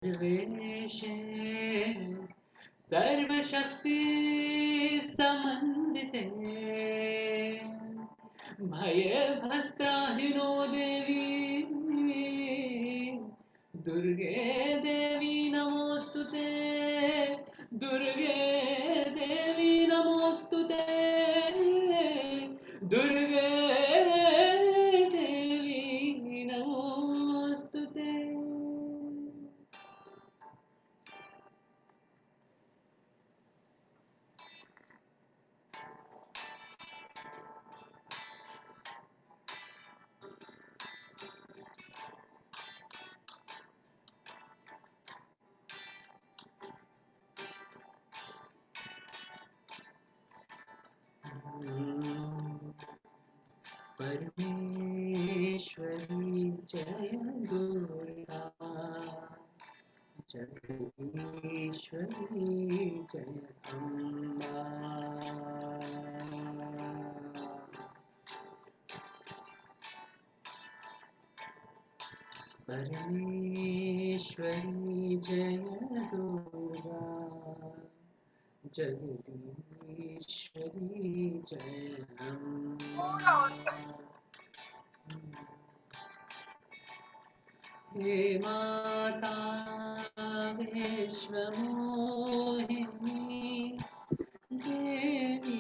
सर्वेशे सर्वशक्ति समन्विते भयभस्त्राहिनो देवी दुर्गे देवी नमोस्तुते दुर्गे देवी नमोस्तुते दुर्गे देवी नमोस्तुते. परमेश्वरी जय दुर्गा जगदीश्वरी जय अम्बा परमेश्वरी जय दुर्गा जगदीश्वरी जय अम्बा हे माता विश्वमोहिनी देवी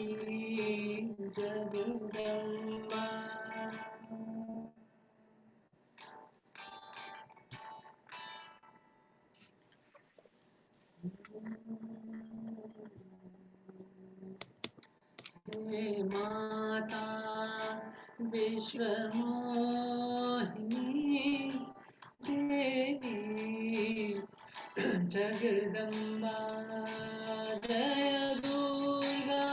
जगदम्बा हे माता विश्वमोहिनी देवी जगदम्बा जय दुर्गा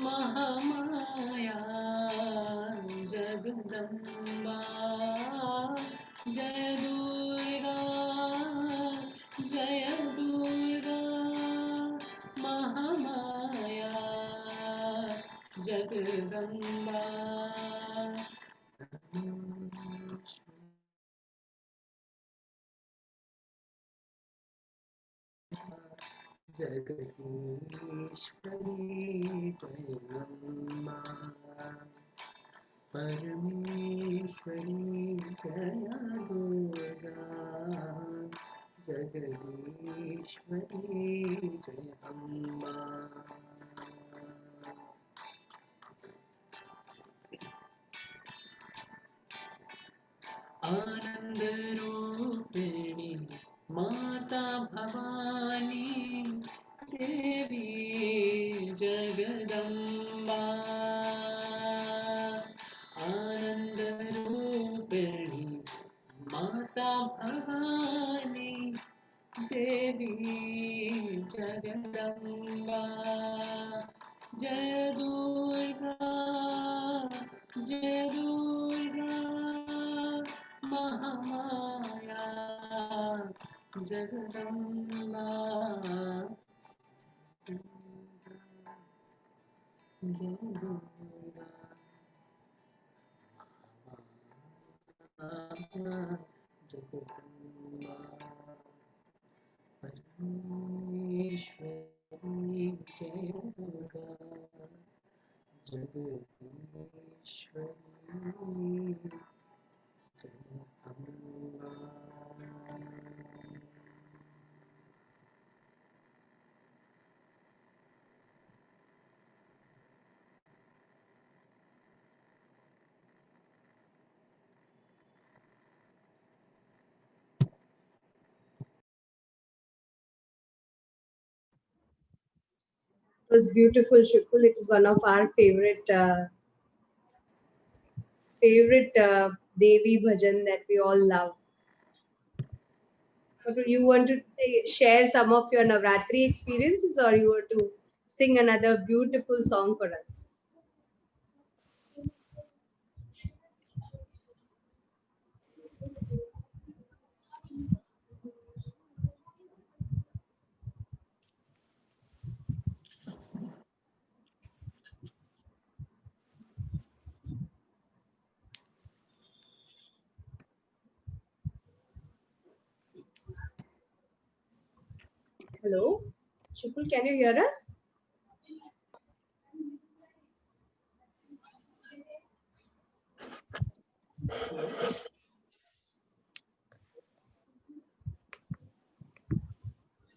महामाया जगदम्बा जय दुर्गा महामाया जगदम्बा जगदीश्वरी जय अम्बा परमेश्वरी जय दुर्गा जगदीश्वरी जय अम्बा आनंद रूपिणी माता भवानी देवी जगदम्बा आनंद रूपिणी माता भवानी देवी जगदम्बा जय दुर्गा महामाया जगदम्बा जय दुर्गा जगदम्बा परमेश्वरी जय दुर्गा जगदीश्वरी जय Amba It was beautiful, Shukul. It is one of our favorite Devi bhajan that we all love. But do you want to share some of your Navratri experiences, or you want to sing another beautiful song for us? Hello, Chupul, can you hear us?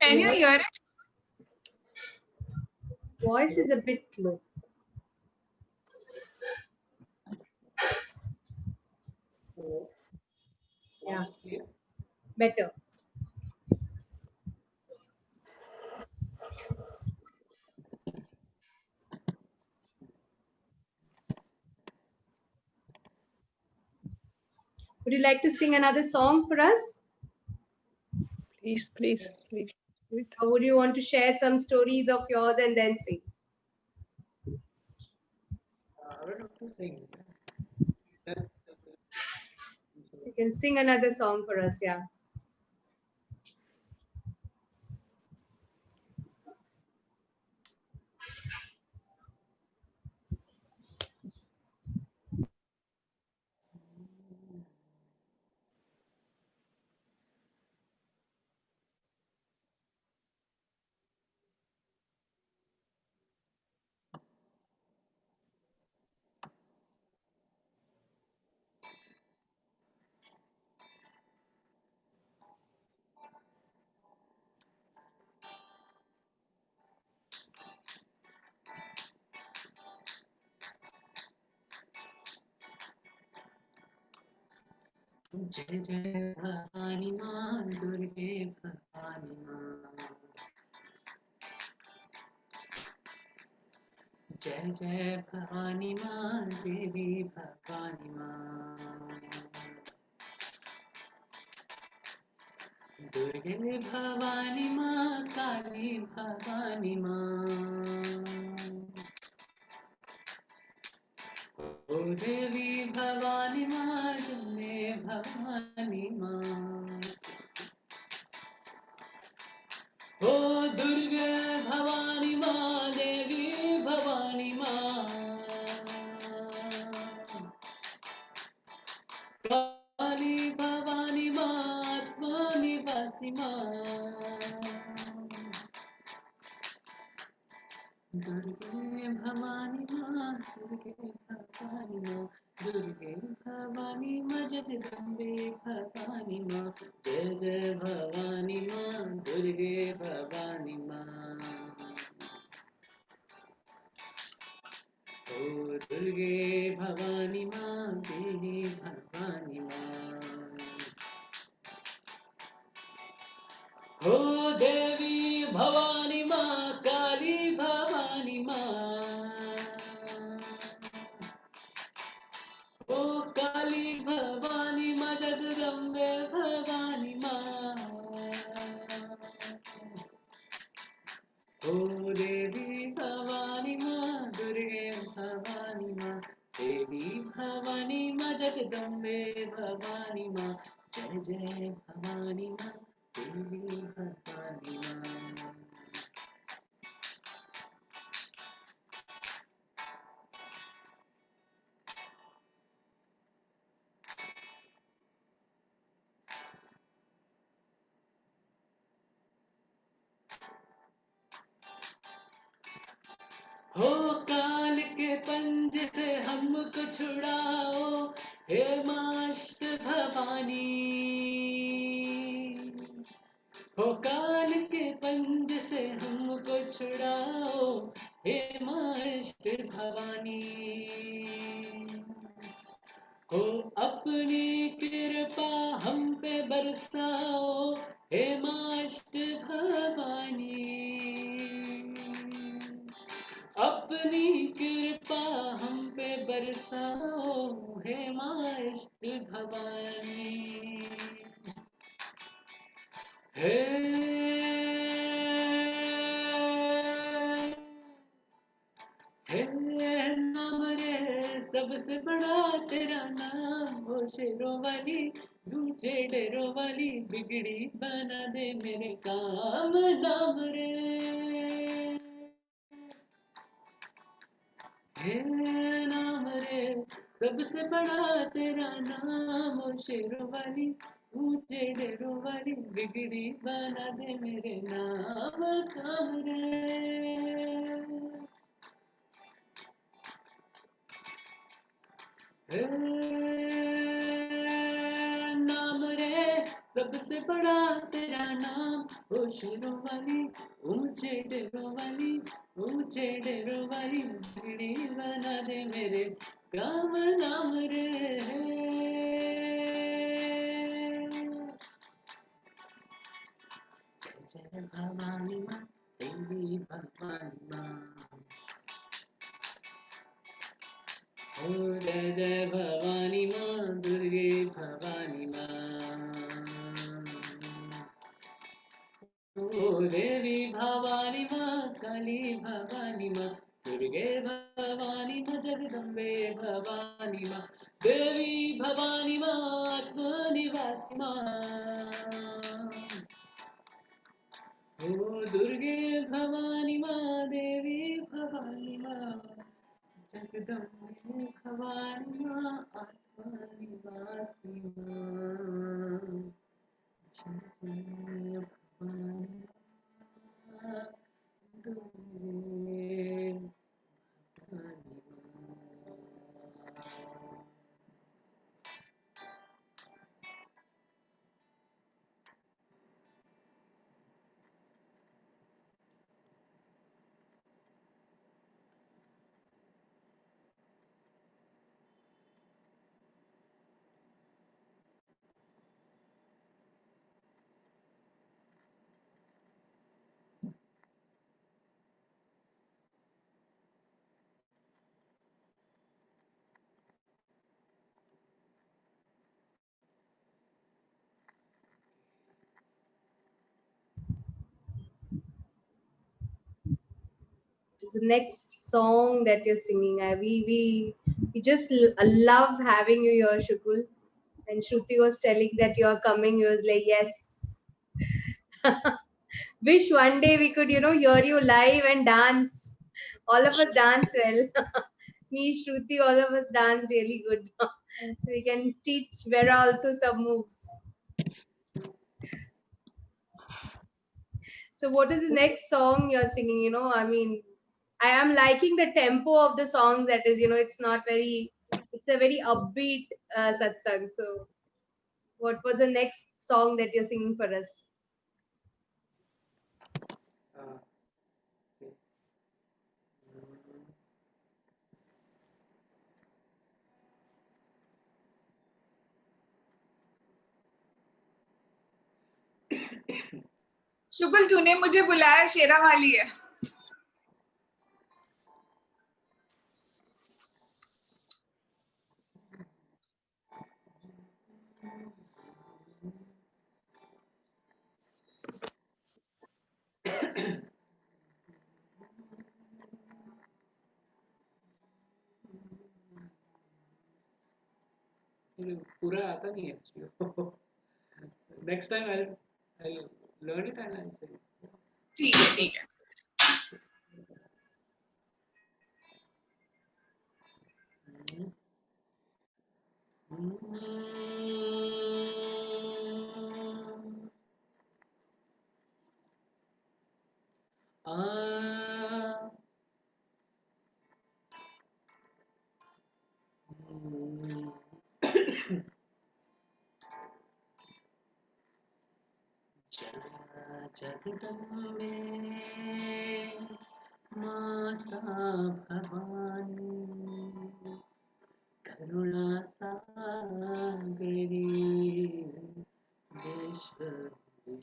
Can you Your hear it? voice is a bit low. Hello. Yeah, Here. better. Would you like to sing another song for us? Please, please, please. do it. Or would you want to share some stories of yours and then sing? I don't have to sing. So you can sing another song for us, yeah. जय जय भवानी माँ दुर्गे भवानी माँ जय जय भवानी माँ देवी भवानी माँ दुर्गे भवानी माँ काली भवानी माँ ओ देवी भवानी माँ जन्मे भवानी माँ ओ दुर्गे भवानी माँ देवी भवानी माँ काली भवानी माँ आत्मा निवासी माँ दुर्गे भवानी माँ दुर्गे भवानी माँ दुर्गे भवानी माँ जगदम्बे भवानी माँ जय जय भवानी माँ दुर्गे भवानी माँ ओ दुर्गे भवानी माँ देवी भवानी माँ ओ देवी भवानी माँ काली भवानी माँ ओ काली भवानी माँ जगदम्बे भवानी माँ ओ देवी भवानी माँ दुर्गे भवानी माँ देवी भवानी माँ जगदम्बे भवानी माँ जय जय भवानी माँ देवी भवानी माँ हो काल के पंज से हमको छुड़ाओ हे माष्ट भवानी हो काल के पंज से हमको छुड़ाओ हे माष्ट भवानी हो अपनी कृपा हम पे बरसाओ हे माष्ट भवानी अपनी कृपा हम पे बरसाओ हे माष्ट भवानी हे हे नाम रे सबसे बड़ा तेरा नाम हो शेरों वाली ऊंचे डेरों वाली बिगड़ी बना दे मेरे काम नाम रे हे नाम रे सबसे बड़ा तेरा नाम ओ शेरों वाली ऊंचे डेरों वाली बिगड़ी बना दे मेरे नाम काम रे नाम रे सबसे बड़ा तेरा नाम ओ शेरों वाली ऊंचे डेरों वाली ऊंचे डेरों वाली बिगड़ी बना दे मेरे काम नाम रे जय भवानी माँ देवी भवानी माँ ओ जय जय भवानी माँ दुर्गे भवानी माँ ओ देवी भवानी माँ काली भवानी माँ दुर्गे भवानी माँ जगदम्बे भवानी माँ देवी भवानी माँ आत्मनिवासी माँ ओ दुर्गे भवानी माँ देवी भवानी माँ जगदम्बे भवानी माँ आत्मनिवासी माँ जय भवानी माँ दुर्गे भवानी माँ The next song that you're singing. We just love having you here, Shukul. And Shruti was telling that you're coming. He was like, yes. Wish one day we could, hear you live and dance. All of us dance well. Me, Shruti, all of us dance really good. We can teach Vera also some moves. So, what is the next song you're singing? I am liking the tempo of the songs. That is, it's a very upbeat satsang. So, what was the next song that you're singing for us? okay. शुक्ल तूने मुझे बुलाया शेरा वाली है पूरा आता नहीं है actually. Next time I'll learn it and I'll sing. ठीक है ठीक है जगदम्बे माता भवानी करुणा सागरी विश्वविलासी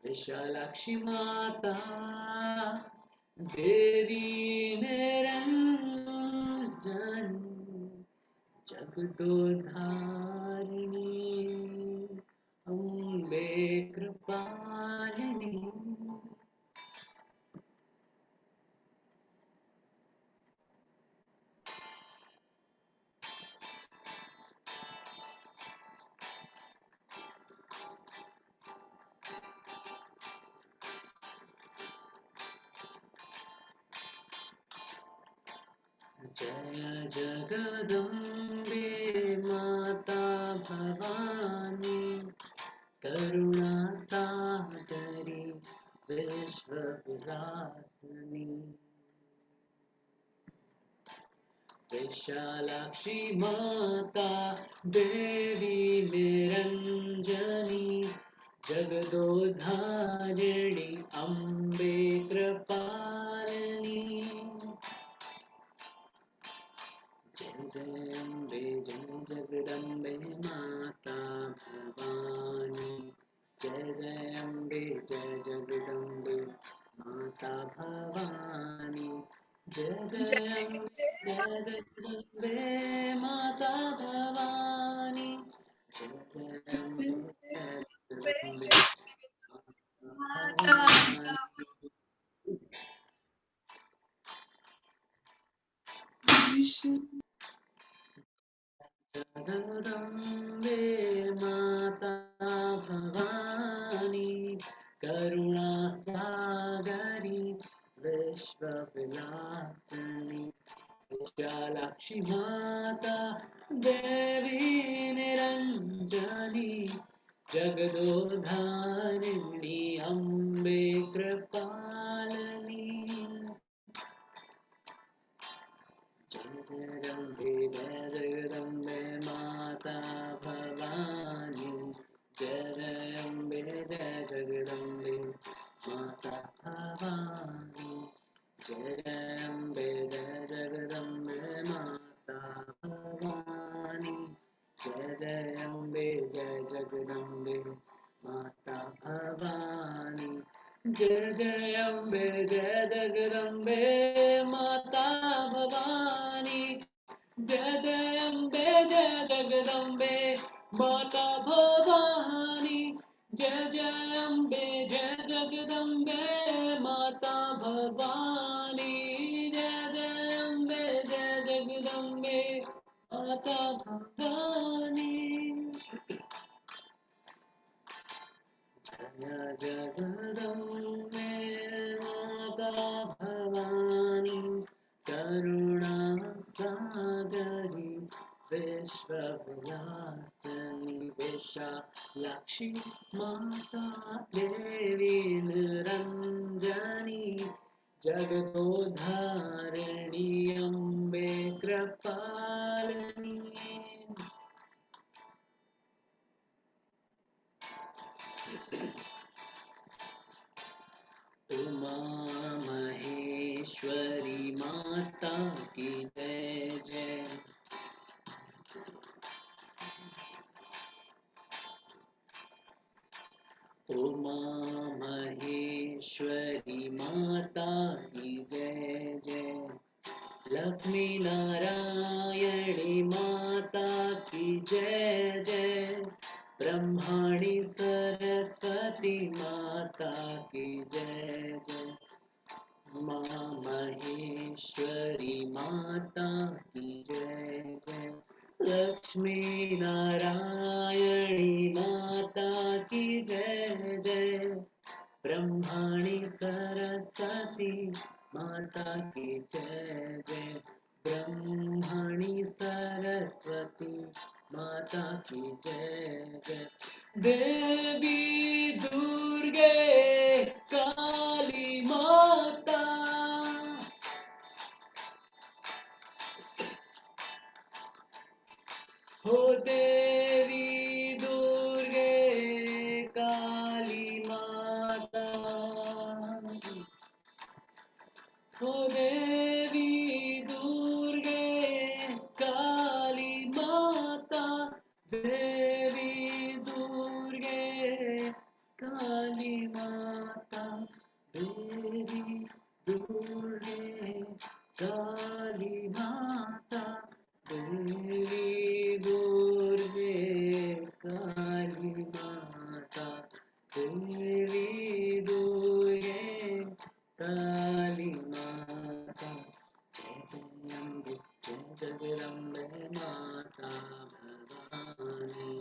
विशालाक्षी माता देवी निरंजनी जगदोधारिणी अम्बे कृपालिनी जय जगदम्बे माता भवानी करुणा सागरी विश्वविलासिनी विशालाक्षी माता देवी निरंजनी जगदोधारिणी अम्बे कृपालिनी जय जय अम्बे जय जगदम्बे माता भवानी जय जय अम्बे जय जगदम्बे माता भवानी जय जय अम्बे जय जगदम्बे माता भवानी जय जय अम्बे जय जगदम्बे माता भवानी जगदम्बे माता भवानी करुणा सागरी विश्वविलासिनी विशालाक्षी माता देवी निरंजनी जगदोधारिणी अम्बे कृपालिनी जय जगदम्बे जय जगदम्बे माता भवानी जय जय अम्बे जय जगदम्बे माता भवानी जय जय अम्बे जय जगदम्बे माता भवानी जय जय अम्बे जय जगदम्बे माता भवानी जय जय अम्बे जय जगदम्बे माता भवानी जय जय अम्बे जय जगदम्बे माता भवानी जय जय अम्बे जय जगदम्बे माता भवानी जय जय अम्बे जय जगदम्बे माता भवानी जय जगदम्बे माता भवानी करुणा सागरी विश्वविलासिनी विशालाक्षी माता देवी निरंजनी जगदोधारिणी अम्बे कृपालिनी उमा महेश्वरी माता की जय जय उमा महेश्वरी माता की जय जय लक्ष्मी नारायणी माता की जय जय ब्रह्माणी सरस्वती माता की जय जय माँ महेश्वरी माता की जय जय लक्ष्मी नारायणी माता की जय जय ब्रह्माणी सरस्वती माता की जय जय ब्रह्माणी सरस्वती माता की जय जय देवी दुर्गे काली माता हो देवी दुर्गे काली माता हो देवी दुर्गे काली माता देवी दुर्गे काली माता देवी दुर्गे काली माता देवी दुर्गे काली माता देवी दुर्गे काली माता जय जय अम्बे जय जगदम्बे माता भवानी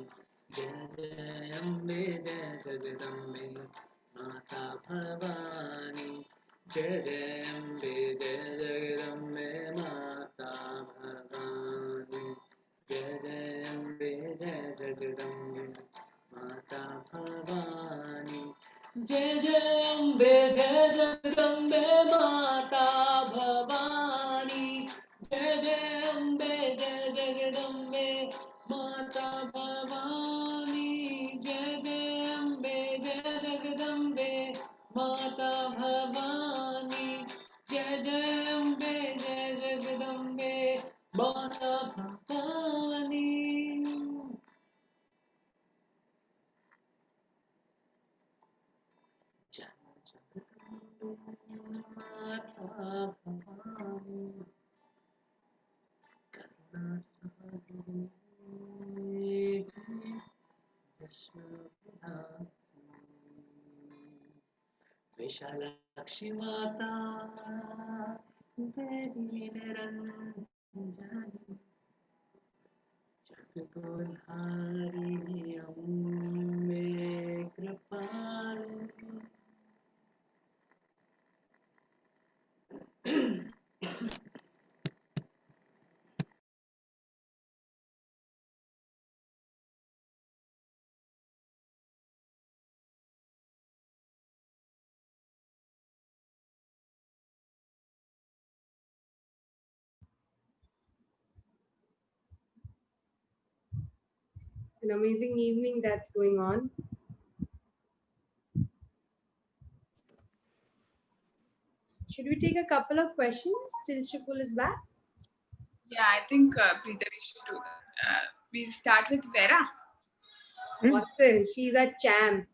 जय जय अम्बे जय जगदम्बे माता भवानी जय जय अम्बे जय जगदम्बे माता जय जय अम्बे जय जगदम्बे माता भवानी जय जय अम्बे जय जगदम्बे माता भवानी जय जय अम्बे जय जगदम्बे माता भवानी जय जय अम्बे जय जगदम्बे माता भवानी माता भवानी करुणा सागरी विशालाक्षी माता देवी निरंजनी जगतोधारिणी अम्बे कृपालु An amazing evening that's going on. Should we take a couple of questions till Shukul is back? Yeah, I think Preeta, we should do that. We'll start with Vera. Awesome. She's a champ.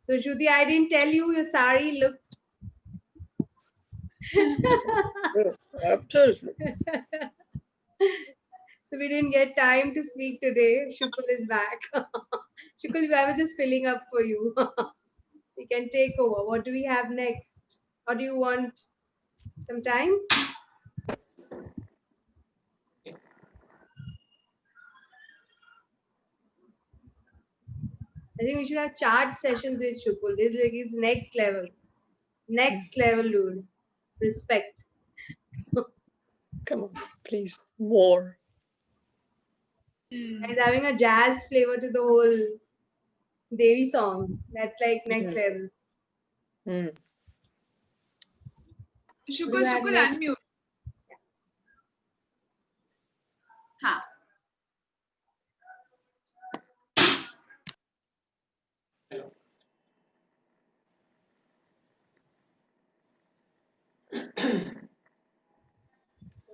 So, Shruti, I didn't tell you your sari looks. Absolutely. So, we didn't get time to speak today. Shukul is back. Shukul, I was just filling up for you. So, you can take over. What do we have next? Or do you want some time? I think we should have chart sessions with Shukul. This is like his next level. Next level, dude. Respect. Come on, please. More. And having a jazz flavor to the whole Devi song. That's like next level. Mm. Shukul, have Shukul, next? unmute. हाँ.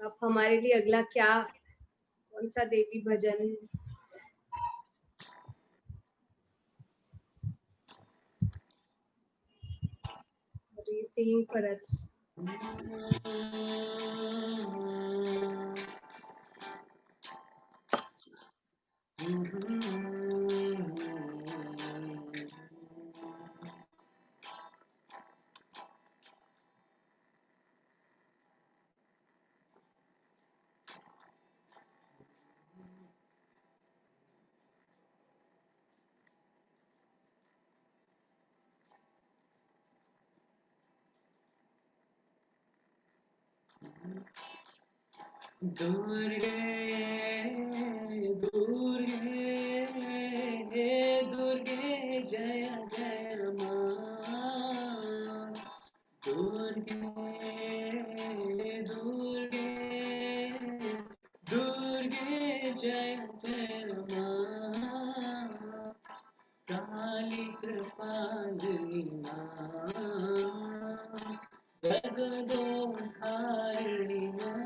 अब हमारे लिए अगला क्या कौन सा देवी भजन What are you singing for us? दुर्गे दुर्गे दुर्गे जय जय मां दुर्गे दुर्गे दुर्गे जय जय मां काली कृपालिनी मां जगदोधारिणी मां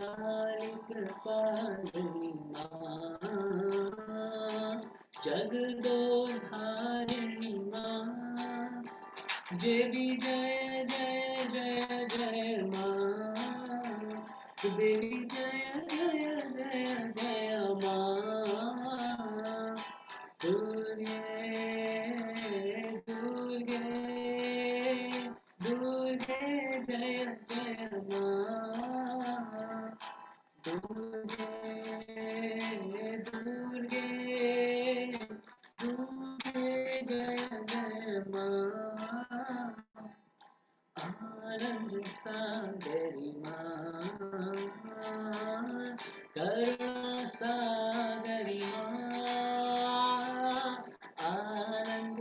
काली कृपालिनी मां जगदोधारिणी मां देवी जय जय जय जय मां देवी जय जय जय जय मां दुर्गे दुर्गे दुर्गे जय जय मां दुर्गे दुर्गे दुर्गे जय जय मां आनंद सागरी मां करुणा सागरी मां आनंद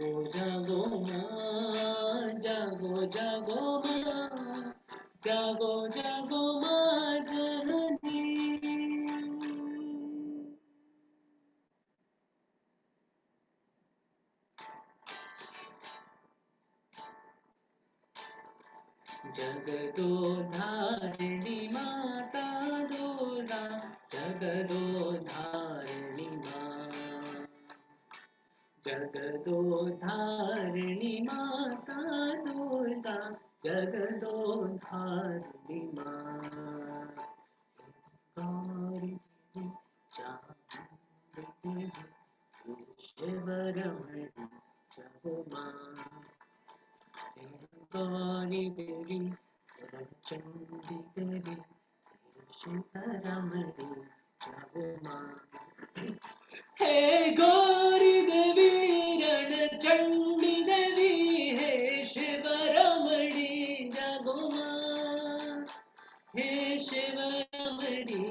जागो माँ, जागो जागो माँ, जागो जागो माँ जननी। जगदोधारिणी माता दुर्गा, जगदोधारिणी माँ, जगदोधारिणी माता दुर्गा, जगदोधारिणी माँ। गौरी देवी चामुंडी देवी ईश्वरमणि जगो माँ। गौरी देवी चंडी देवी ईश्वरमणि जगो माँ। हे गौरी देवी रणचंडी देवी, हे शिवरमणि जगो माँ। हे शिवरमणि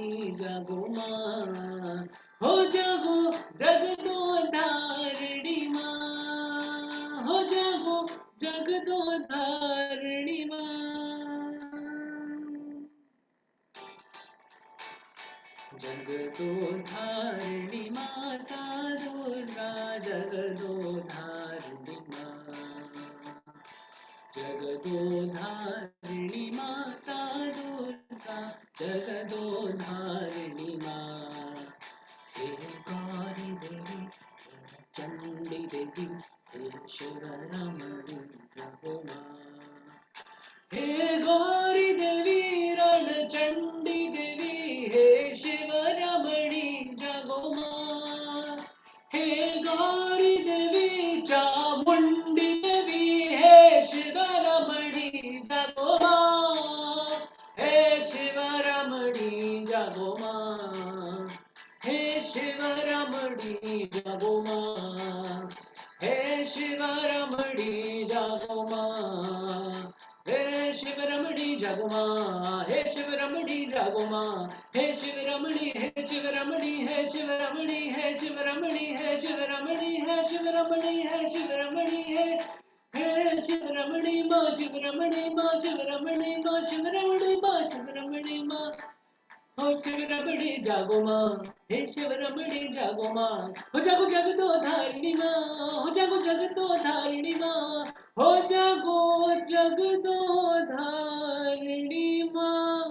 जगो माँ, हो जगो जगदोधारिणी माँ, हो जगो जगदोधारिणी माँ। जगदोधारिणी माता दुर्गा, जगदोधारिणी माँ, जगदोधारिणी माता दुर्गा, जगदोधारिणी माँ। हे गौरी देवी चंडी देवी, हे शिवरमणि जगो माँ। हे गौरी देवी रणचंडी देवी, हे शिवरमणि जगो माँ। हे गौरी देवी चामुंडी देवी, हे शिवरमणि जगो माँ। हे शिवरमणि जगो माँ, हे शिवरमणि जगो माँ, हे शिवरमणि जगो माँ। हे शिवरमणि जगो माँ, हे शिवरमणि जगो माँ, हे शिवरमणि, हे शिवरमणि, हे शिवरमणि, हे शिवरमणि, हे शिवरमणि, हे शिवरमणि, हे शिवरमणि, हे शिवरमणि माँ, शिवरमणि माँ, शिवरमणि माँ, शिवरमणि माँ, शिवरमणि माँ। हो शिवरमणि जागो माँ, हे शिवरमणि जागो माँ, हो जागो जगदोधारिणी माँ, हो जागो जगदोधारिणी माँ, हो जागो जगदोधारिणी माँ।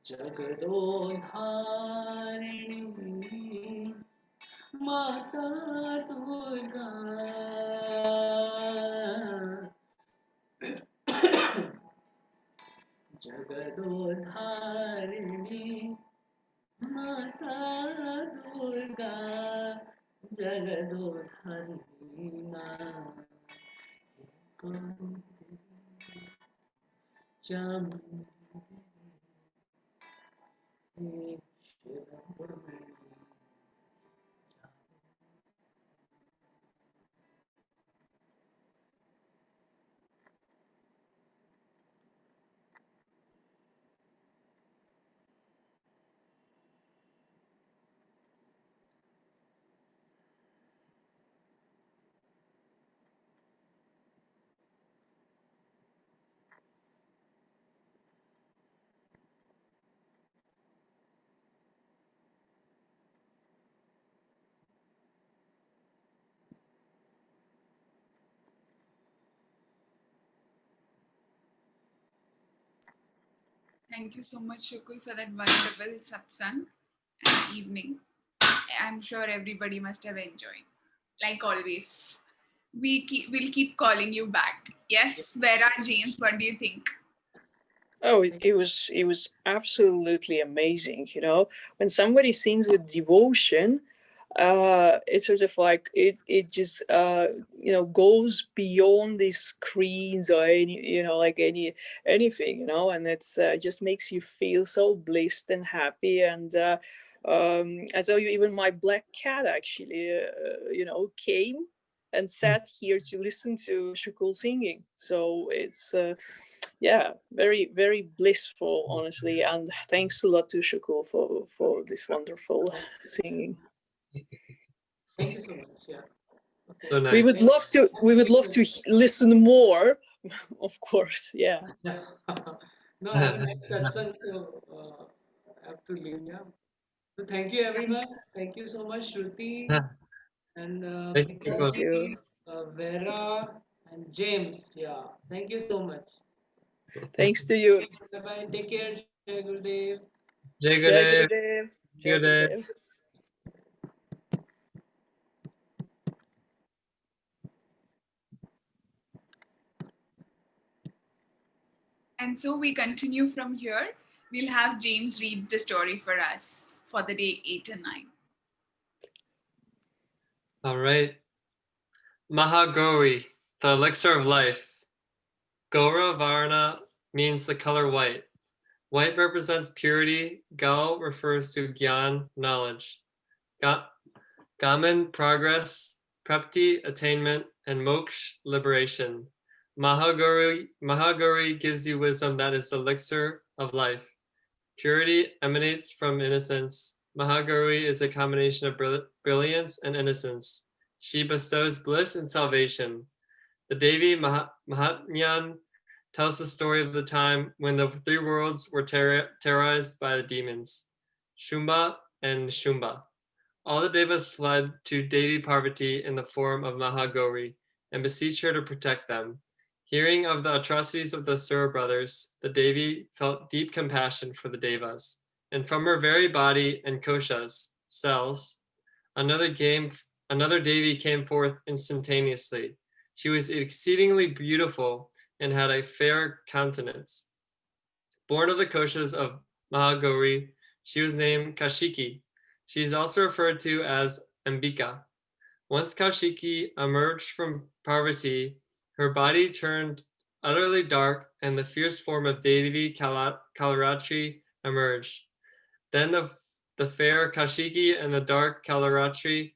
जगदोधारिणी माता दुर्गा, जगदोधारिणी माता दुर्गा, जगदोधारिणी माँ। चामुंडी देवी, शिवरमणि। Thank you so much, Shukul, for that wonderful satsang and evening. I'm sure everybody must have enjoyed. Like always, we'll keep calling you back. Yes, Vera, James, what do you think? Oh, it was absolutely amazing. You know, when somebody sings with devotion, it's sort of like it just goes beyond these screens or any like anything, and it's just makes you feel so blessed and happy. And so even my black cat actually came and sat here to listen to Shukul singing. So it's yeah, very, very blissful, honestly. And thanks a lot to Shukul for this wonderful singing. Thank you so much. Yeah. Okay. So nice. We would love to. We would love to listen more, of course. Yeah. Yeah. No, I have a next satsang, so I have to leave now. So thank you everyone. Thank you so much, Shruti and Thank you. Thank Priyaji, you. Vera and James. Yeah. Thank you so much. Thanks to you. Bye bye. Take care. Jai Gurudev. Jai Jai Gurudev. Gurudev. Jai Gurudev. Gurudev. And so we continue from here. We'll have James read the story for us for the day 8 and 9. All right. Mahagauri, the elixir of life. Gaura Varna means the color white. White represents purity. Gal refers to Gyan, knowledge. Gaman, progress. Prapti, attainment. And Moksh, liberation. Mahagauri gives you wisdom that is the elixir of life. Purity emanates from innocence. Mahagauri is a combination of brilliance and innocence. She bestows bliss and salvation. The Devi Mahatmyan tells the story of the time when the three worlds were terrorized by the demons, Shumba and Shumba. All the Devas fled to Devi Parvati in the form of Mahagauri and beseeched her to protect them. Hearing of the atrocities of the Sura brothers, the Devi felt deep compassion for the Devas, and from her very body and koshas, cells, another Devi came forth instantaneously. She was exceedingly beautiful and had a fair countenance. Born of the koshas of Mahagauri, she was named Kashiki. She is also referred to as Ambika. Once Kashiki emerged from Parvati, her body turned utterly dark and the fierce form of Devi Kalaratri emerged. Then the fair Kashiki and the dark Kalaratri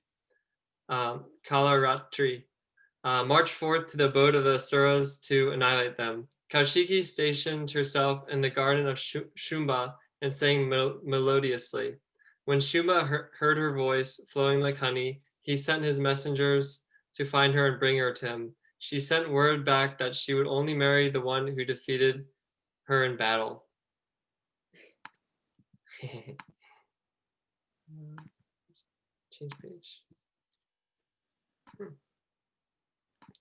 marched forth to the abode of the Asuras to annihilate them. Kashiki stationed herself in the garden of Shumba and sang melodiously. When Shumba heard her voice flowing like honey, he sent his messengers to find her and bring her to him. She sent word back that she would only marry the one who defeated her in battle. Change page.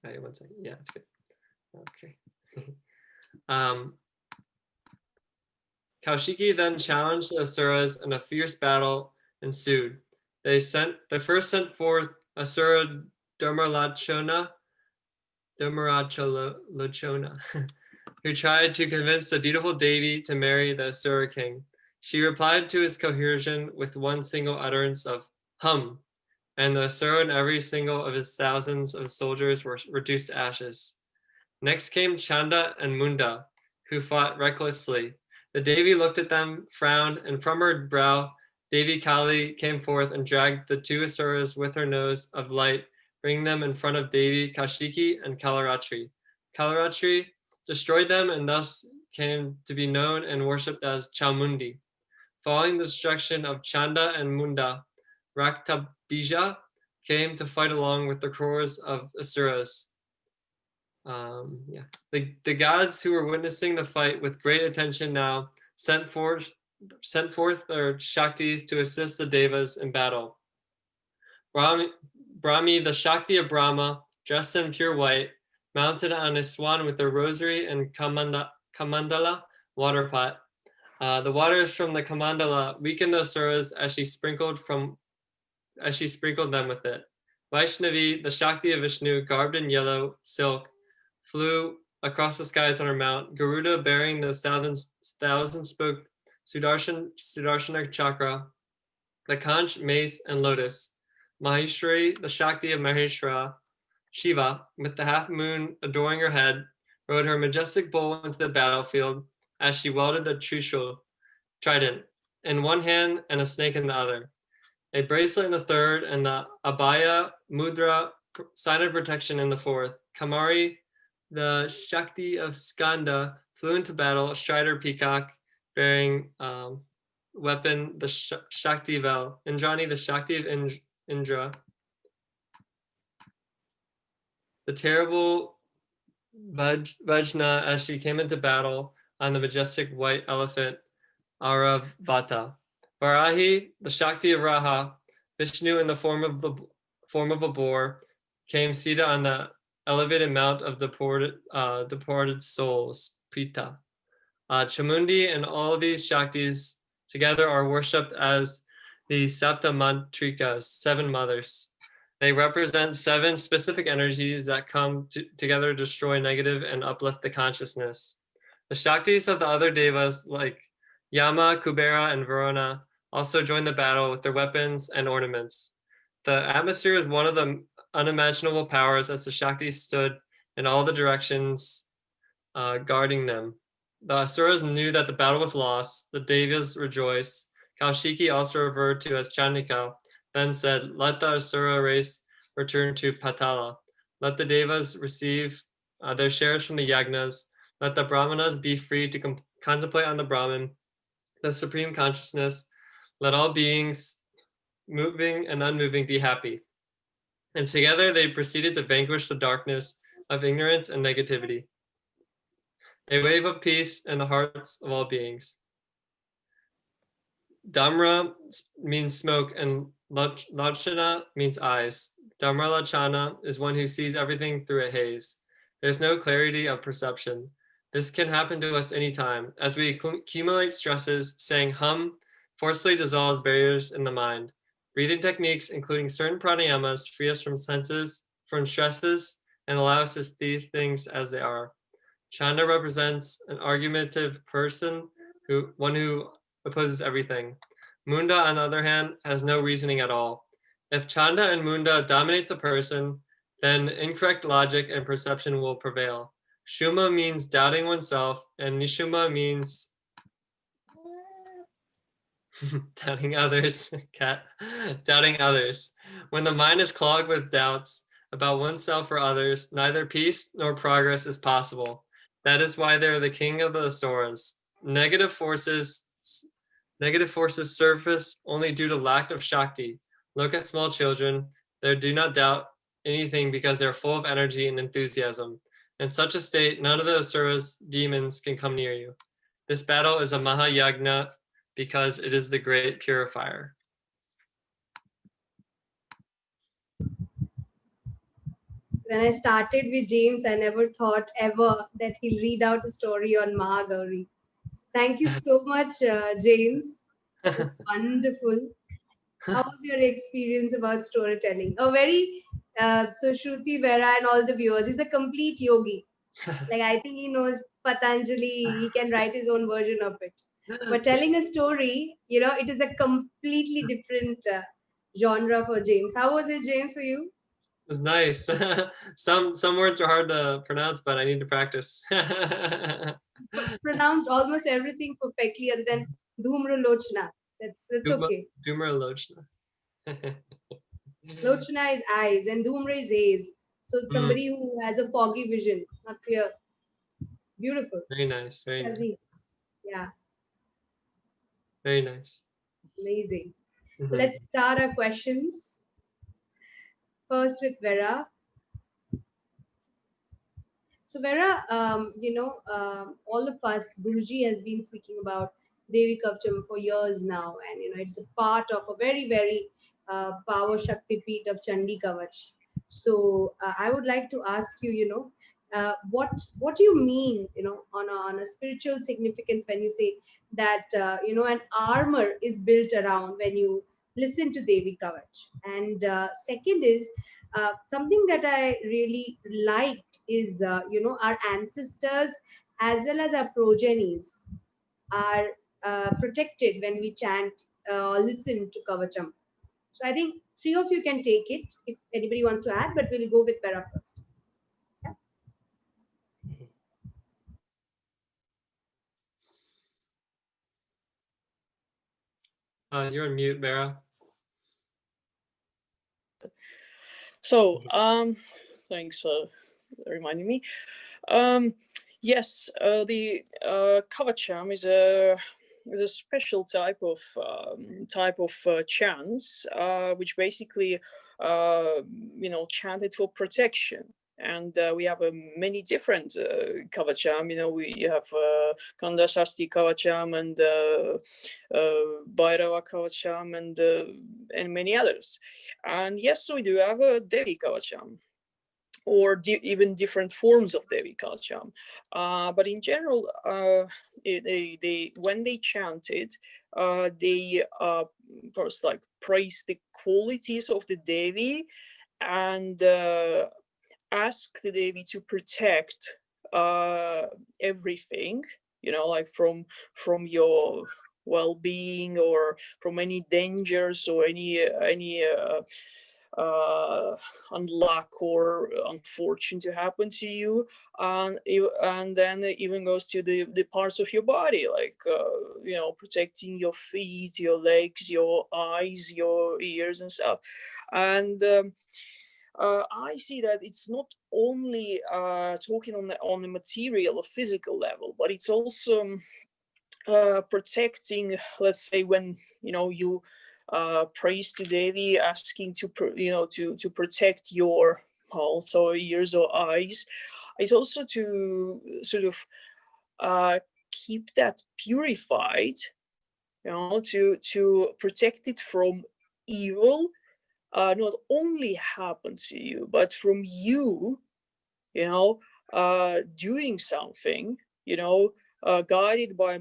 Wait, 1 second. Yeah, it's good. Okay. Kaushiki then challenged the Asuras and a fierce battle ensued. They first sent forth Asura Dharmarachona, who tried to convince the beautiful Devi to marry the Asura king. She replied to his coercion with one single utterance of hum, and the Asura and every single of his thousands of soldiers were reduced to ashes. Next came Chanda and Munda, who fought recklessly. The Devi looked at them, frowned, and from her brow, Devi Kali came forth and dragged the two Asuras with her nose of light, bringing them in front of Devi Kashiki and Kalaratri. Kalaratri destroyed them and thus came to be known and worshipped as Chamundi. Following the destruction of Chanda and Munda, Raktabija came to fight along with the crores of Asuras. The gods who were witnessing the fight with great attention now sent forth their Shaktis to assist the Devas in battle. Brahmi, the Shakti of Brahma, dressed in pure white, mounted on a swan with a rosary and Kamandala water pot. The waters from the Kamandala weakened the Asuras as she sprinkled them with it. Vaishnavi, the Shakti of Vishnu, garbed in yellow silk, flew across the skies on her mount. Garuda, bearing the thousand-spoke Sudarshana chakra, the conch, mace, and lotus. Maheshwari, the Shakti of Maheshwara, Shiva, with the half moon adoring her head, rode her majestic bull into the battlefield as she wielded the Trishul, trident, in one hand and a snake in the other, a bracelet in the third, and the Abhaya Mudra, sign of protection, in the fourth. Kamari, the Shakti of Skanda, flew into battle astride her peacock, bearing weapon, the Shakti Vel. Indrani, the Shakti of Indra, the terrible Vajna as she came into battle on the majestic white elephant Aravata. Varahi, the Shakti of Raha, Vishnu in the form of a boar, came seated on the elevated mount of departed souls, Prita. Chamundi and all these Shaktis together are worshipped as the Sapta Mantrikas, 7 mothers. They represent 7 specific energies that come together to destroy negative and uplift the consciousness. The Shaktis of the other Devas, like Yama, Kubera, and Varuna, also join the battle with their weapons and ornaments. The atmosphere is one of the unimaginable powers as the Shaktis stood in all the directions, guarding them. The Asuras knew that the battle was lost. The Devas rejoiced. Kaushiki, also referred to as Chandika, then said, "Let the Asura race return to Patala. Let the Devas receive their shares from the Yagnas. Let the Brahmanas be free to contemplate on the Brahman, the supreme consciousness. Let all beings, moving and unmoving, be happy." And together they proceeded to vanquish the darkness of ignorance and negativity. A wave of peace in the hearts of all beings. Damra means smoke and Lachana means eyes. Damra Lachana is one who sees everything through a haze. There's no clarity of perception. This can happen to us anytime. As we accumulate stresses, saying hum forcefully dissolves barriers in the mind. Breathing techniques, including certain pranayamas, free us from stresses, and allow us to see things as they are. Chanda represents an argumentative person, one who opposes everything. Munda, on the other hand, has no reasoning at all. If Chanda and Munda dominates a person, then incorrect logic and perception will prevail. Shuma means doubting oneself, and Nishuma means doubting others. Doubting others. When the mind is clogged with doubts about oneself or others, neither peace nor progress is possible. That is why they're the king of the Asuras. Negative forces surface only due to lack of Shakti. Look at small children. They do not doubt anything because they're full of energy and enthusiasm. In such a state, none of the Asuras, demons, can come near you. This battle is a Mahayagna because it is the great purifier. When I started with James, I never thought ever that he'll read out a story on Mahagauri. Thank you so much, James. That's wonderful. How was your experience about storytelling? So Shruti, Vera, and all the viewers, he's a complete yogi. Like, I think he knows Patanjali, he can write his own version of it. But telling a story, it is a completely different genre for James. How was it, James, for you? It's nice. Some words are hard to pronounce, but I need to practice. Pronounced almost everything perfectly other than Dhumra Lochna. That's okay. Dhumra Lochna. Lochna is eyes and Dhumra is haze. So somebody who has a foggy vision, not clear. Beautiful. Very nice. Very nice. Yeah. Very nice. Amazing. So let's start our questions. First with Vera. So Vera, all of us, Guruji has been speaking about Devi Kavacham for years now, and it's a part of a very, very power Shakti Peeth of Chandi Kavach. So I would like to ask you, what do you mean, on a spiritual significance when you say that an armor is built around when you listen to Devi Kavach, and second is. Something that I really liked is, our ancestors as well as our progenies are protected when we chant, listen to Kavacham. So I think 3 of you can take it if anybody wants to add, but we'll go with Vera first. Yeah. You're on mute, Vera. So, thanks for reminding me. Yes, the Kavacham is a special type of chants, which basically chanted for protection. And we have many different kavacham. You know, we have Kanda Shasti kavacham and Bhairava kavacham and many others. And yes, we do have a Devi kavacham, or even different forms of Devi kavacham. But in general, when they chanted, they first like praise the qualities of the Devi and ask the Devi to protect everything, you know, like from your well-being or from any dangers or any unluck or unfortune to happen to you, and then it even goes to the parts of your body, like you know, protecting your feet, your legs, your eyes, your ears and stuff. And I see that it's not only talking on the material or physical level, but it's also protecting, let's say, when you know you praise to Devi, asking to to protect your also ears or eyes. It's also to sort of keep that purified, you know, to protect it from evil, not only happen to you, but from you, you know, doing something, you know, guided by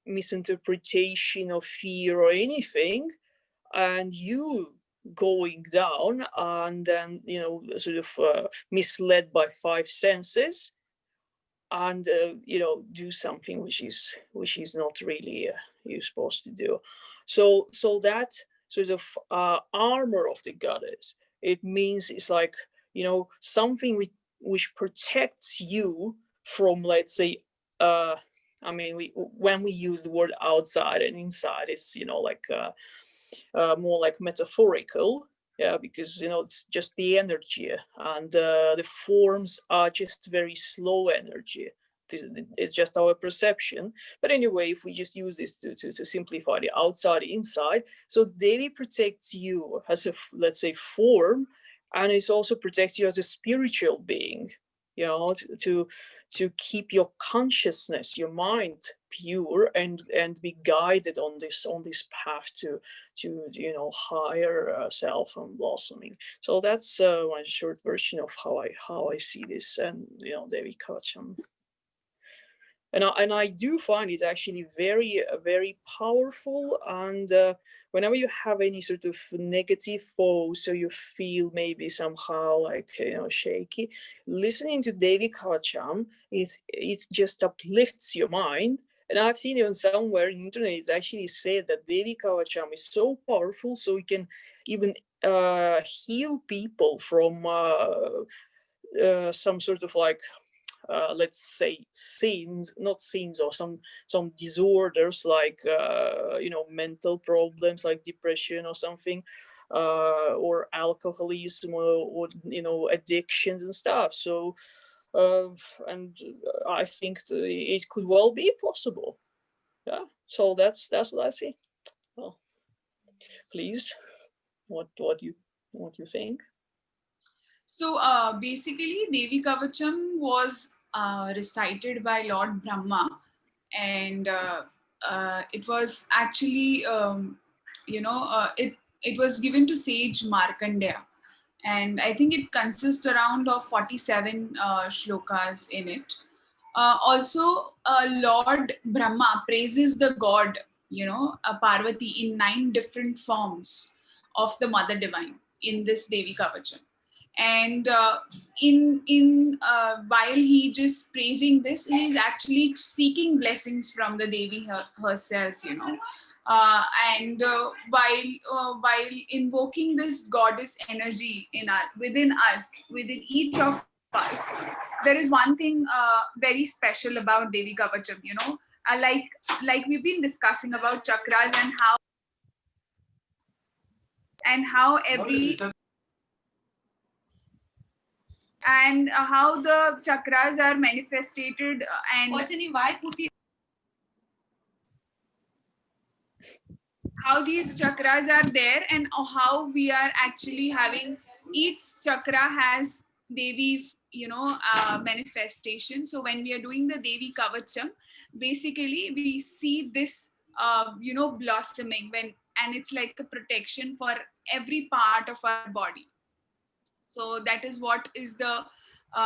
misinterpretation of fear or anything, and you going down and then, you know, sort of misled by five senses, and you know, do something which is not really you're supposed to do. So that sort of armor of the goddess, it means it's like, you know, something which protects you from, let's say, I mean, when we use the word outside and inside, it's, you know, like more like metaphorical. Yeah, because, you know, it's just the energy, and the forms are just very slow energy. It's just our perception. But anyway, if we just use this to simplify the outside, inside, so Devi protects you as a, let's say, form, and it also protects you as a spiritual being, you know, to keep your consciousness, your mind pure, and be guided on this path to you know, higher self and blossoming. So that's one short version of how I see this, and, you know, Devi Kavacham. And I do find it actually very, very powerful. And whenever you have any sort of negative thoughts, so you feel maybe somehow like, you know, shaky, listening to Devi Kavacham, it just uplifts your mind. And I've seen even somewhere in the internet, it's actually said that Devi Kavacham is so powerful, so it can even heal people from some sort of like, let's say, not sins, or some disorders, like you know, mental problems like depression or something, or alcoholism, or you know, addictions and stuff. So and I think it could well be possible. Yeah, so that's what I see. Well, please, what you think? So basically, Devi Kavacham was recited by Lord Brahma, and it was actually, it was given to sage Markandeya, and I think it consists around of 47 shlokas in it. Also, Lord Brahma praises the god, Parvati, in 9 different forms of the Mother Divine in this Devi Kavacham. And while he just praising this, he is actually seeking blessings from the Devi herself, and while invoking this goddess energy within each of us, there is one thing very special about Devi Kavacham, like we've been discussing about chakras and how how the chakras are manifested, and how these chakras are there, and how we are actually having, each chakra has Devi manifestation. So when we are doing the Devi Kavacham, basically we see this blossoming, and it's like a protection for every part of our body. So that is what is the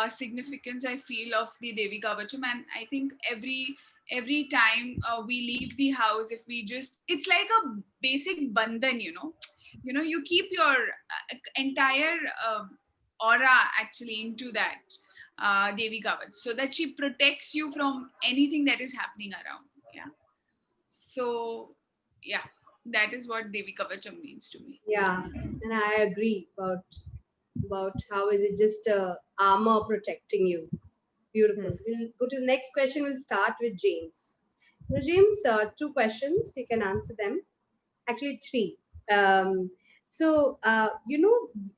significance I feel of the Devi Kavacham. And I think every time we leave the house, if we just, it's like a basic bandhan, you keep your entire aura actually into that Devi Kavach, so that she protects you from anything that is happening around. Yeah. So yeah, that is what Devi Kavacham means to me. Yeah, and I agree about how is it just a armor protecting you. Beautiful. We'll go to the next question. We'll start with James. Now, James, two questions. You can answer them. Actually, three. In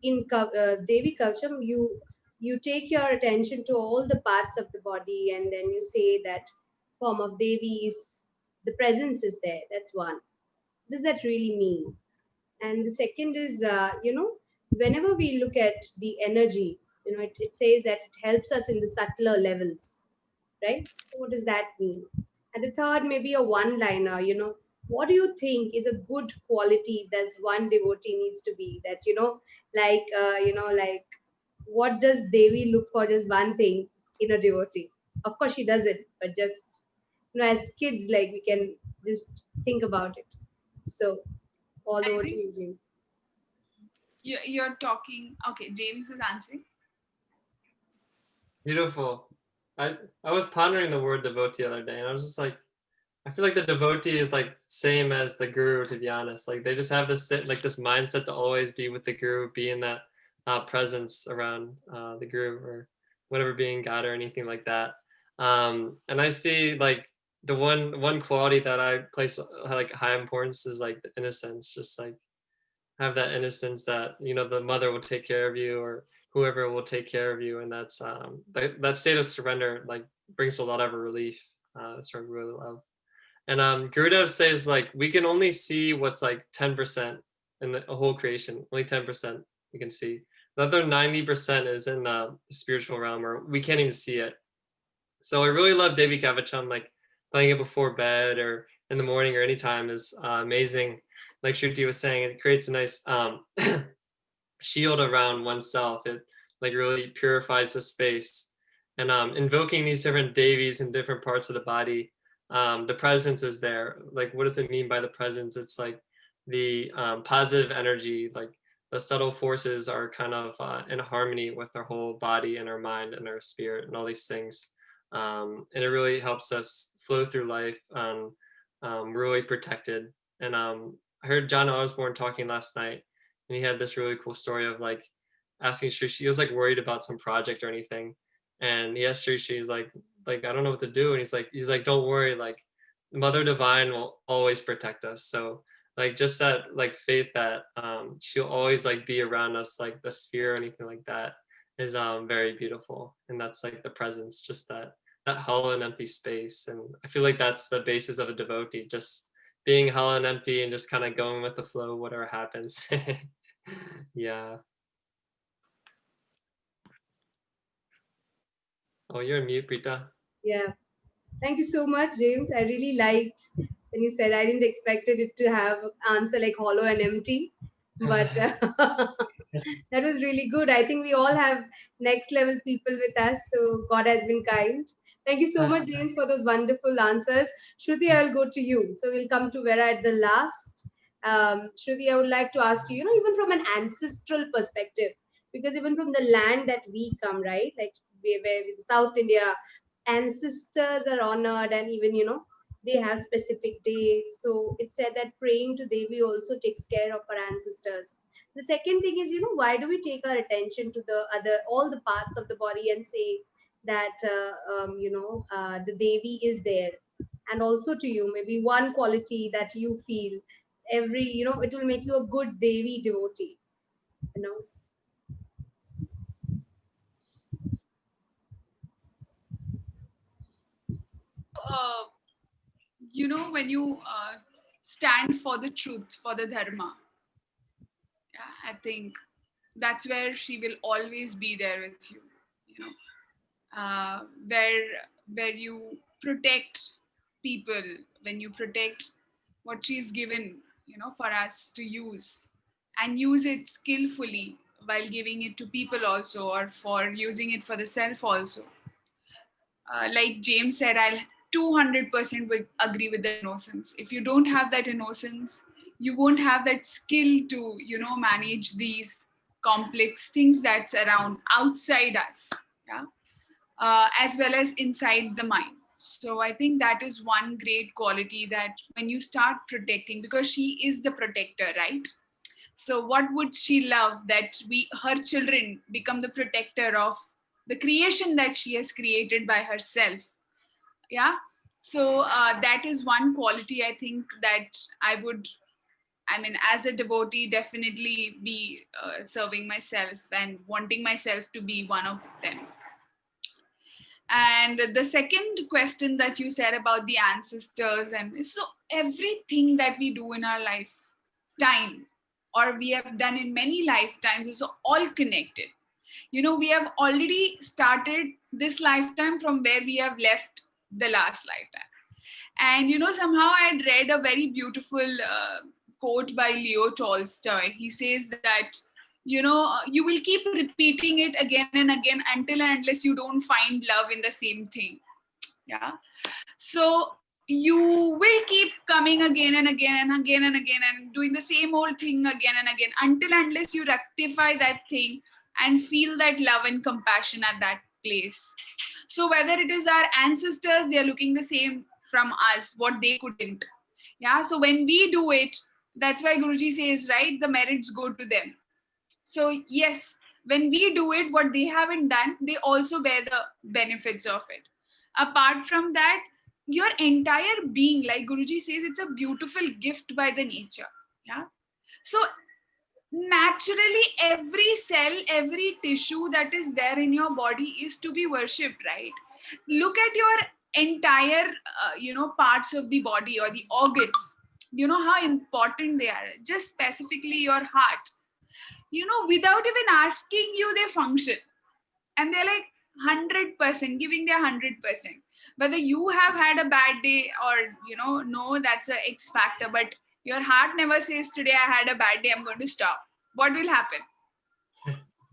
Devi Kavacham, you take your attention to all the parts of the body, and then you say that form of Devi is the presence is there. That's one. What does that really mean? And the second is, whenever we look at the energy, it says that it helps us in the subtler levels, right? So what does that mean? And the third, maybe a one liner, what do you think is a good quality that one devotee needs to be, that like what does Devi look for, just one thing in a devotee? Of course she doesn't, but just as kids, like, we can just think about it. So all I over to think you, James. you're talking. Okay, James is answering. Beautiful. I was pondering the word devotee the other day, and I was just like, I feel like the devotee is like same as the guru, to be honest. Like they just have this this mindset to always be with the guru, be in that presence around the guru or whatever, being God or anything like that. And I see like the one quality that I place like high importance is like the innocence. Just like have that innocence that the mother will take care of you, or whoever will take care of you, and that's that state of surrender like brings a lot of relief. That's what I really love. And Gurudev says like we can only see what's like 10% in the whole creation. Only 10% we can see. The other 90% is in the spiritual realm, or we can't even see it. So I really love Devi Kavacham, like playing it before bed or in the morning or anytime is amazing. Like Shruti was saying, it creates a nice shield around oneself. It like really purifies the space. And invoking these different Devis in different parts of the body, the presence is there. Like, what does it mean by the presence? It's like the positive energy, like the subtle forces are kind of in harmony with our whole body and our mind and our spirit and all these things. And it really helps us flow through life really protected. And I heard John Osborne talking last night, and he had this really cool story of like asking Sri, he was like worried about some project or anything, and he asked Sri, he's like I don't know what to do, and he's like don't worry, like Mother Divine will always protect us. So like just that like faith that she'll always like be around us, like the sphere or anything like that is very beautiful. And that's like the presence, just that hollow and empty space. And I feel like that's the basis of a devotee, just being hollow and empty and just kind of going with the flow, whatever happens. Yeah. Oh, you're on mute, Prita. Yeah. Thank you so much, James. I really liked when you said, I didn't expected it to have answer like hollow and empty, but that was really good. I think we all have next level people with us, so God has been kind. Thank you so much, James, for those wonderful answers. Shruti, I will go to you. So we'll come to Vera at the last. Shruti, I would like to ask you, even from an ancestral perspective, because even from the land that we come, right, like where South India, ancestors are honored, and even they have specific days. So it's said that praying to Devi also takes care of our ancestors. The second thing is, why do we take our attention to the other all the parts of the body and say that the Devi is there? And also to you, maybe one quality that you feel it will make you a good Devi devotee, you know uh, when you stand for the truth, for the dharma, yeah, I think that's where she will always be there with you. you know, where you protect people, when you protect what she's given, you know, for us to use, and use it skillfully while giving it to people also, or for using it for the self also. Like James said, I'll 200% would agree with the innocence. If you don't have that innocence, you won't have that skill to, you know, manage these complex things that's around outside us, yeah, as well as inside the mind. So I think that is one great quality, that when you start protecting, because she is the protector, right? So what would she love, that her children become the protector of the creation that she has created by herself. Yeah. So that is one quality I think that I would, I mean, as a devotee, definitely be serving myself and wanting myself to be one of them. And the second question that you said about the ancestors, and so everything that we do in our lifetime, or we have done in many lifetimes, is all connected. You know, we have already started this lifetime from where we have left the last lifetime. And you know, somehow I had read a very beautiful quote by Leo Tolstoy. He says that, you know, you will keep repeating it again and again until and unless you don't find love in the same thing. Yeah. So you will keep coming again and again and again and again and doing the same old thing again and again until and unless you rectify that thing and feel that love and compassion at that place. So whether it is our ancestors, they are looking the same from us, what they couldn't. Yeah. So when we do it, that's why Guruji says, right, the merits go to them. So yes, when we do it, what they haven't done, they also bear the benefits of it. Apart from that, your entire being, like Guruji says, it's a beautiful gift by the nature. Yeah. So naturally, every cell, every tissue that is there in your body is to be worshipped, right? Look at your entire, you know, parts of the body or the organs. You know how important they are. Just specifically your heart, you know, without even asking you, they function, and they're like 100% giving their 100%. Whether you have had a bad day or, you know, no, that's a X factor, but your heart never says, today I had a bad day, I'm going to stop. What will happen?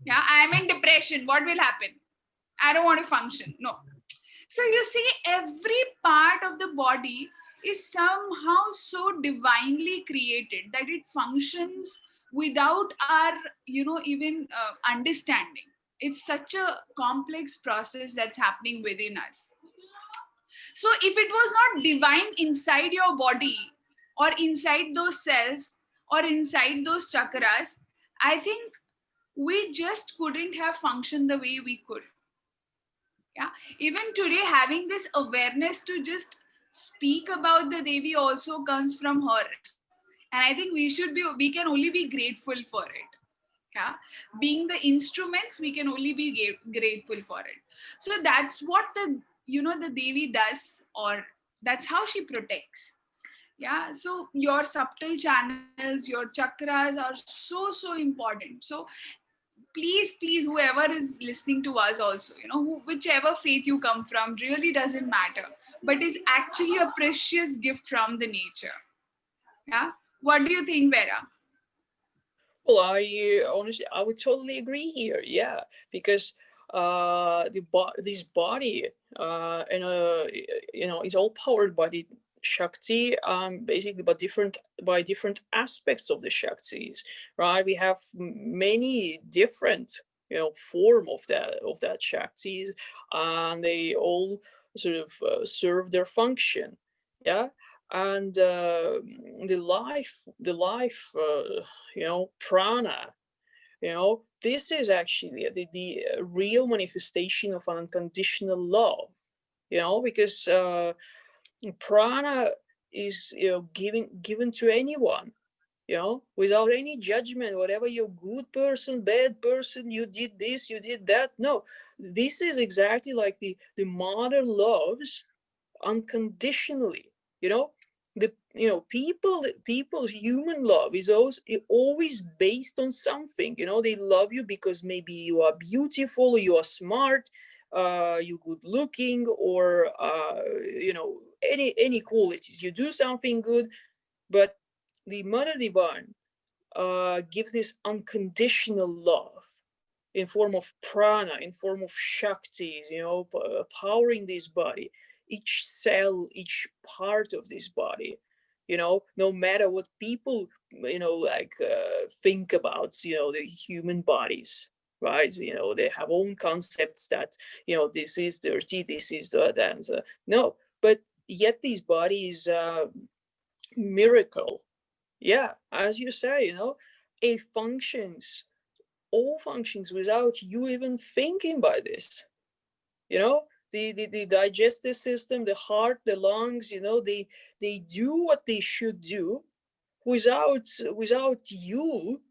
Yeah, I'm in depression, what will happen? I don't want to function. No. So you see, every part of the body is somehow so divinely created that it functions without our, you know, even understanding. It's such a complex process that's happening within us. So if it was not divine inside your body, or inside those cells, or inside those chakras, I think we just couldn't have functioned the way we could. Yeah. Even today, having this awareness to just speak about the Devi also comes from her. And I think we can only be grateful for it. Yeah. Being the instruments, we can only be grateful for it. So that's what the Devi does, or that's how she protects. Yeah. So your subtle channels, your chakras are so important. So please, whoever is listening to us also, you know, whichever faith you come from, really doesn't matter, but is actually a precious gift from the nature. Yeah. What do you think, Vera? Well, I honestly, I would totally agree here. Yeah, because this body, is all powered by the Shakti, basically, but different aspects of the Shaktis, right? We have many different, form of that Shaktis, and they all sort of serve their function. Yeah. And the life prana, this is actually the real manifestation of unconditional love, because prana is given to anyone, without any judgment, whatever you're good person, bad person, you did this, you did that. No, this is exactly like the mother loves unconditionally, the people's human love is also always based on something. They love you because maybe you are beautiful, you are smart, you good looking, or any qualities. You do something good. But the Mother Divine gives this unconditional love in form of prana, in form of shaktis, powering this body, each cell, each part of this body. No matter what people, think about, the human bodies, right? They have own concepts that, this is dirty, this is that, and no, but yet these bodies, miracle. Yeah, as you say, it functions, all functions without you even thinking by this. The digestive system, the heart, the lungs, they do what they should do without you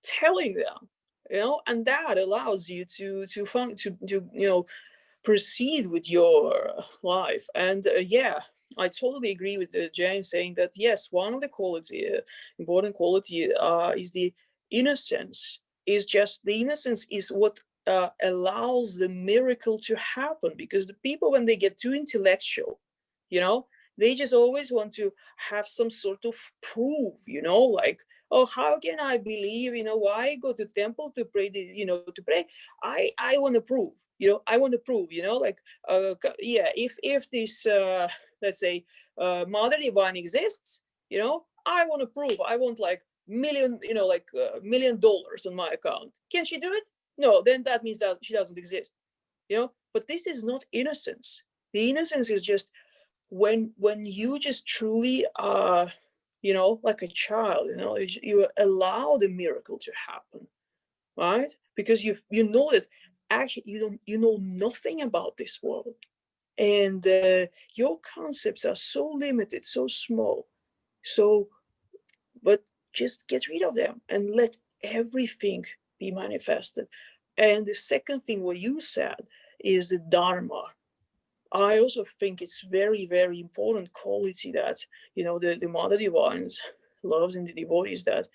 telling them. And that allows you to proceed with your life. And yeah, I totally agree with Jane saying that yes, one of the important quality is the innocence. Is just the innocence is what allows the miracle to happen. Because the people, when they get too intellectual, you know they just always want to have some sort of proof, like, oh, how can I believe, why I go to temple to pray, to pray. I want to prove, I want to prove, like, yeah, if this let's say Mother Divine exists, I want to prove, I want like million, like $1 million on my account. Can she do it? No, then that means that she doesn't exist. But this is not innocence. The innocence is just when you just truly like a child, you allow the miracle to happen, right? Because you know that actually you know nothing about this world, and your concepts are so limited, so small. So, but just get rid of them and let everything be manifested. And the second thing what you said is the Dharma. I also think it's very, very important quality that, the Mother Divines loves in the devotees, that,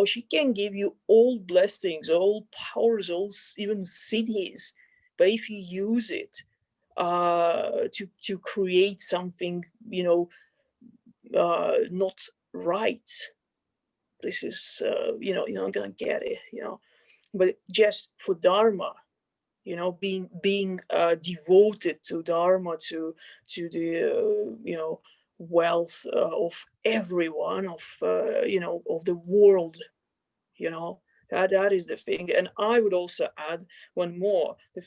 she can give you all blessings, all powers, all even cities. But if you use it to create something, not right, this is, you're not going to get it, But just for Dharma, being devoted to Dharma, to the wealth of everyone, of the world, that is the thing. And I would also add one more, the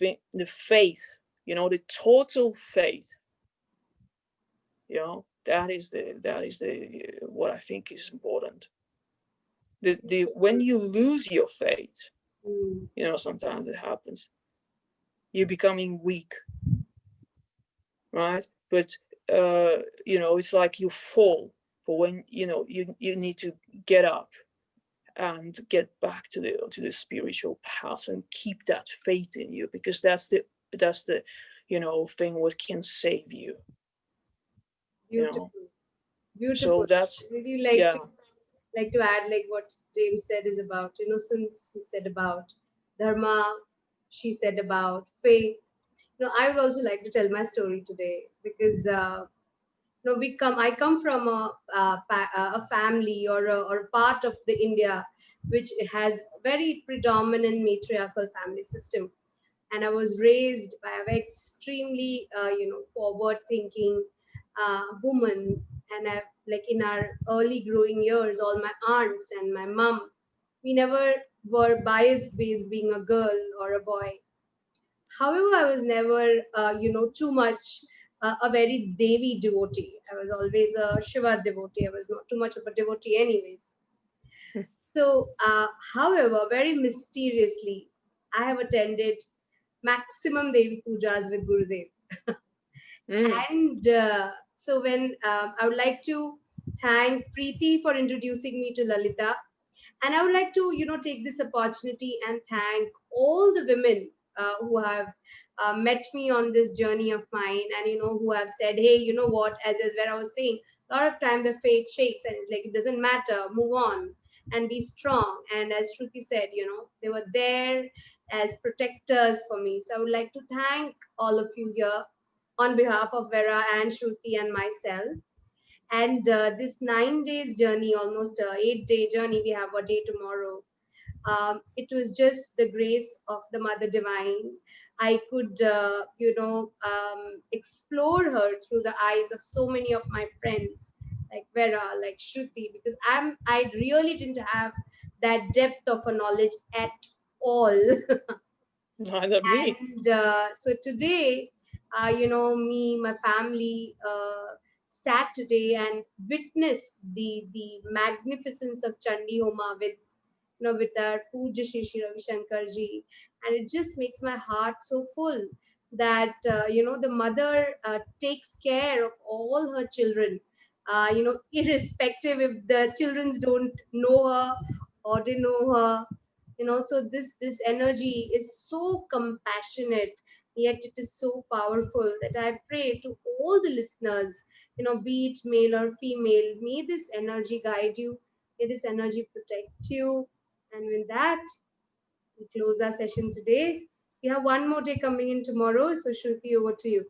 faith, the total faith, that is the what I think is important. The when you lose your faith, sometimes it happens, you're becoming weak, right? But it's like you fall, but when you need to get up and get back to the spiritual path and keep that faith in you, because that's the thing what can save you. Beautiful, So beautiful. that's, I really yeah. like to add, like what James said is about innocence. He said about dharma. She said about faith. I would also like to tell my story today, because I come from a family, or a part of the India which has very predominant matriarchal family system. And I was raised by a very extremely forward thinking woman. And I, like, in our early growing years, all my aunts and my mom, we never were biased based being a girl or a boy. However, I was never too much a very Devi devotee. I was always a Shiva devotee. I was not too much of a devotee anyways. So however, very mysteriously, I have attended maximum Devi pujas with Gurudev. And so when I would like to thank Preeti for introducing me to Lalita. And I would like to take this opportunity and thank all the women who have met me on this journey of mine, and who have said, hey, what, as where I was saying, A lot of time the faith shakes and it's like, it doesn't matter, move on and be strong. And as Shruti said, they were there as protectors for me. So I would like to thank all of you here on behalf of Vera and Shruti and myself. And this 9 days journey, almost 8-day journey, we have a day tomorrow. It was just the grace of the Mother Divine. I could, explore her through the eyes of so many of my friends, like Vera, like Shruti, because I really didn't have that depth of a knowledge at all. Neither me. And so today, me, my family sat today and witnessed the magnificence of Chandi Homa with with our Puja Shri Shri Ravi Shankar ji, and it just makes my heart so full that the mother takes care of all her children, irrespective if the children don't know her or they know her. So this energy is so compassionate, yet it is so powerful that I pray to all the listeners, be it male or female, may this energy guide you, may this energy protect you. And with that, we close our session today. We have one more day coming in tomorrow, so Shruti, over to you.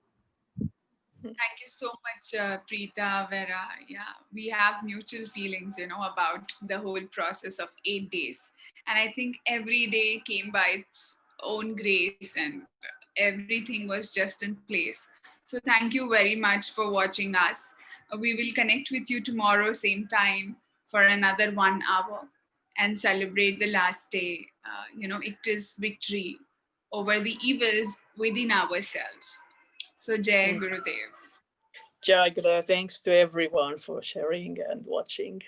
Thank you so much, Preeta, Vera. Yeah, we have mutual feelings, about the whole process of 8 days. And I think every day came by its own grace and everything was just in place. So thank you very much for watching us. We will connect with you tomorrow, same time, for another 1 hour and celebrate the last day. It is victory over the evils within ourselves. So, Jai Gurudev. Jai Guru, thanks to everyone for sharing and watching.